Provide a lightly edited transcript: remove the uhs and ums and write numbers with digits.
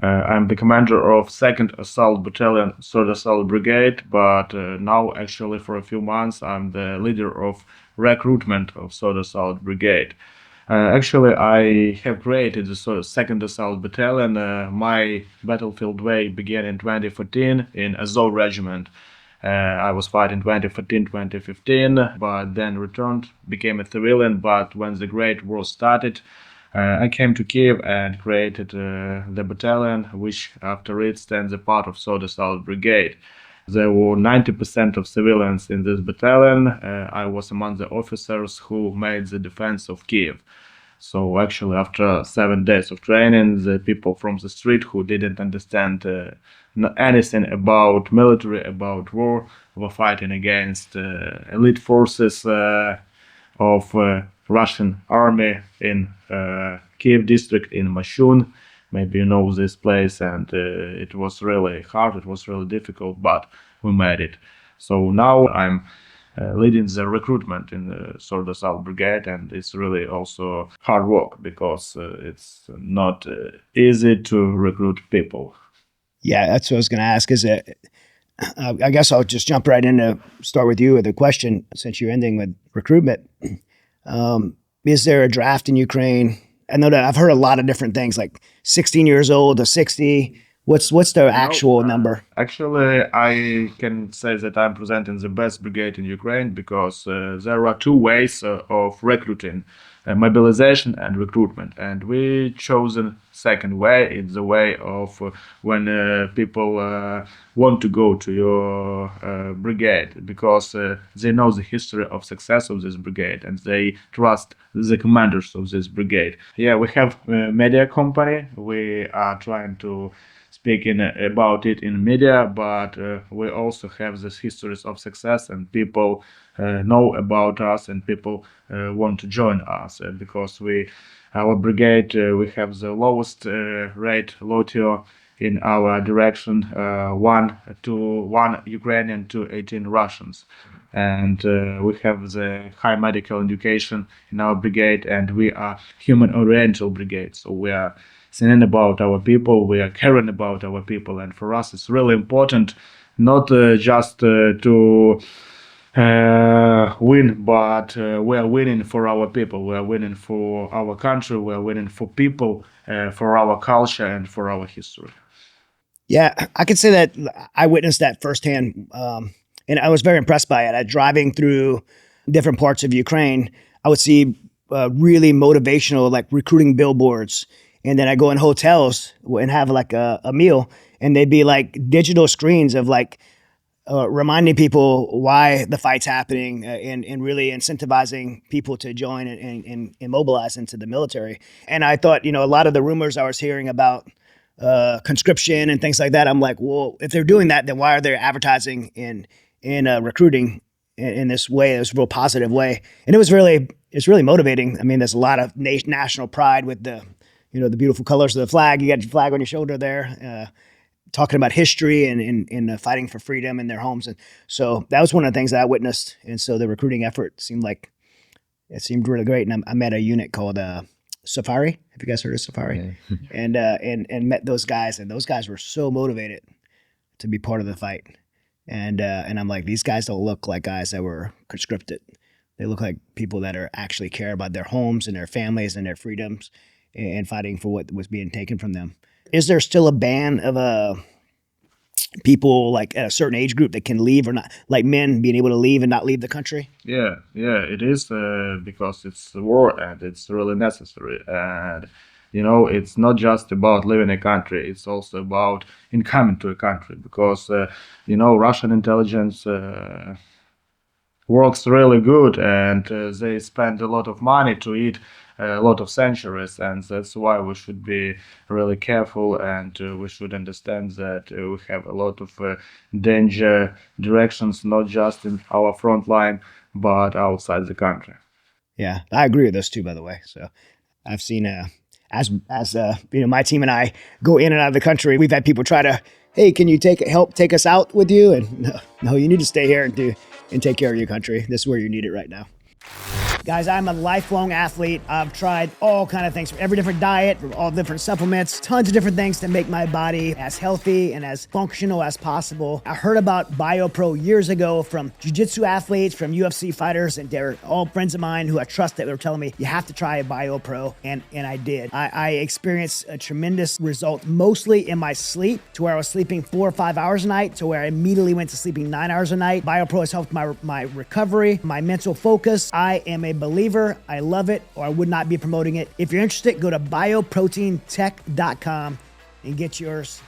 I'm the commander of 2nd Assault Battalion, 3rd Assault Brigade, but now actually for a few months I'm the leader of recruitment of 3rd Assault Brigade. Actually, I have created the 2nd Assault Battalion. My battlefield way began in 2014 in Azov Regiment. I was fighting 2014, 2015, but then returned, became a civilian. But when the Great War started, I came to Kiev and created the battalion, which after it stands a part of 3rd Assault Brigade. There were 90% of civilians in this battalion. I was among the officers who made the defense of Kiev. So actually, after 7 days of training, the people from the street who didn't understand anything about military, about war, were fighting against elite forces of Russian army in Kiev district in Mashun. Maybe you know this place, and it was really hard. It was really difficult, but we made it. So now I'm leading the recruitment in the 3rd Assault Brigade, and it's really also hard work because it's not easy to recruit people. Yeah, that's what I was going to ask. I guess I'll just jump right in to start with you with a question since you're ending with recruitment. Is there a draft in Ukraine? I know that I've heard a lot of different things, like 16 years old to 60. What's the actual number? Actually, I can say that I'm presenting the best brigade in Ukraine because there are two ways of recruiting, mobilization and recruitment. And we chosen second way. It's the way of when people want to go to your brigade because they know the history of success of this brigade and they trust the commanders of this brigade. Yeah, we have a media company. We are trying to speaking about it in media, but we also have these histories of success and people know about us and people want to join us because our brigade, we have the lowest rate lotio in our direction, 1 Ukrainian to 18 Russians. And we have the high medical education in our brigade, and we are human-oriented brigade. So we are thinking about our people, we are caring about our people, and for us it's really important not just to win, but we are winning for our people, we are winning for our country, we are winning for people, for our culture and for our history. Yeah, I could say that I witnessed that firsthand, and I was very impressed by it. Driving through different parts of Ukraine, I would see really motivational, like recruiting billboards. And then I go in hotels and have like a meal, and they'd be like digital screens of like reminding people why the fight's happening and really incentivizing people to join and mobilize into the military. And I thought, a lot of the rumors I was hearing about conscription and things like that, I'm like, well, if they're doing that, then why are they advertising in recruiting in this way, this real positive way? And it's really motivating. I mean, there's a lot of national pride with the beautiful colors of the flag. You got your flag on your shoulder there, talking about history and fighting for freedom in their homes. And so that was one of the things that I witnessed. And so the recruiting effort seemed really great. And I met a unit called Safari. Have you guys heard of Safari? Yeah. and met those guys, and those guys were so motivated to be part of the fight. And I'm like, these guys don't look like guys that were conscripted. They look like people that are actually care about their homes and their families and their freedoms and fighting for what was being taken from them. Is there still a ban of people like at a certain age group that can leave or not, like men being able to leave and not leave the country? Yeah, it is because it's a war and it's really necessary. And it's not just about leaving a country; it's also about incoming to a country because Russian intelligence works really good, and they spend a lot of money to eat a lot of centuries, and that's why we should be really careful, and we should understand that we have a lot of danger directions, not just in our front line, but outside the country. Yeah, I agree with those too, by the way. So I've seen as my team and I go in and out of the country, we've had people try to, hey, can you help take us out with you? And no, you need to stay here and take care of your country. This is where you need it right now. Guys, I'm a lifelong athlete. I've tried all kind of things, from every different diet, from all different supplements, tons of different things to make my body as healthy and as functional as possible. I heard about BioPro years ago from jiu-jitsu athletes, from UFC fighters, and they're all friends of mine who I trust that were telling me, you have to try a BioPro, and I did. I experienced a tremendous result, mostly in my sleep, to where I was sleeping 4 or 5 hours a night, to where I immediately went to sleeping 9 hours a night. BioPro has helped my recovery, my mental focus. I am a believer. I love it, or I would not be promoting it. If you're interested, go to bioproteintech.com and get yours